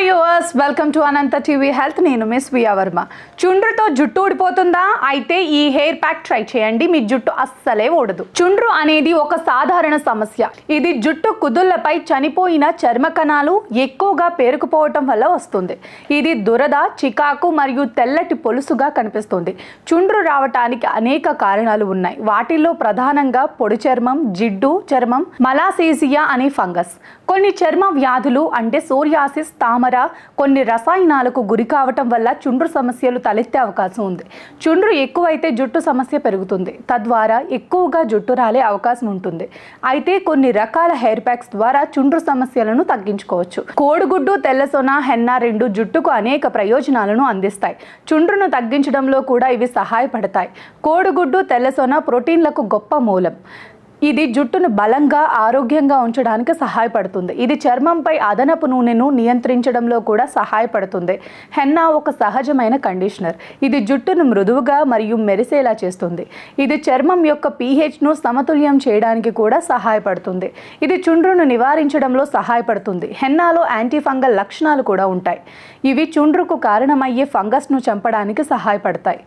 Viewers welcome to Anantha TV health. నేను miss via Varma. చుండ్రుతో జుట్టు ఊడిపోతుందా? అయితే ఈ హెయిర్ ప్యాక్ ట్రై చేయండి, మీ జుట్టు అస్సలే ఊడదు. చుండ్రు అనేది ఒక సాధారణ సమస్య. ఇది జుట్టు కుదుళ్లపై చనిపోయిన చర్మ కణాలు ఎక్కువగా పేరుకుపోవటం వల్ల వస్తుంది. ఇది దురద, చికాకు మరియు తెల్లటి పొలుసుగా కనిపిస్తుంది. చుండ్రు రావటానికి అనేక కారణాలు ఉన్నాయి. వాటిల్లో ప్రధానంగా పొడి చర్మం, జిడ్డు చర్మం, మలాసేసియా అనే ఫంగస్, కొన్ని చర్మ వ్యాధులు అంటే సోరియాసిస్, తామర, కొన్ని రసాయనాలకు గురి కావటం వల్ల చుండ్రు సమస్యలు తలెత్తే అవకాశం ఉంది. చుండ్రు ఎక్కువైతే జుట్టు సమస్య పెరుగుతుంది, తద్వారా ఎక్కువగా జుట్టు రాలే అవకాశం ఉంటుంది. అయితే కొన్ని రకాల హెయిర్ ప్యాక్స్ ద్వారా చుండ్రు సమస్యలను తగ్గించుకోవచ్చు. కోడిగుడ్డు, తెల్లసొన, హెన్నా రెండు జుట్టుకు అనేక ప్రయోజనాలను అందిస్తాయి. చుండ్రును తగ్గించడంలో కూడా ఇవి సహాయపడతాయి. కోడిగుడ్డు, తెల్లసొన ప్రోటీన్లకు గొప్ప మూలం. ఇది జుట్టును బలంగా, ఆరోగ్యంగా ఉంచడానికి సహాయపడుతుంది. ఇది చర్మంపై అదనపు నూనెను నియంత్రించడంలో కూడా సహాయపడుతుంది. హెన్నా ఒక సహజమైన కండిషనర్. ఇది జుట్టును మృదువుగా మరియు మెరిసేలా చేస్తుంది. ఇది చర్మం యొక్క pHను సమతుల్యం చేయడానికి కూడా సహాయపడుతుంది. ఇది చుండ్రును నివారించడంలో సహాయపడుతుంది. హెన్నాలో యాంటీ ఫంగల్ లక్షణాలు కూడా ఉంటాయి. ఇవి చుండ్రుకు కారణమయ్యే ఫంగస్ను చంపడానికి సహాయపడతాయి.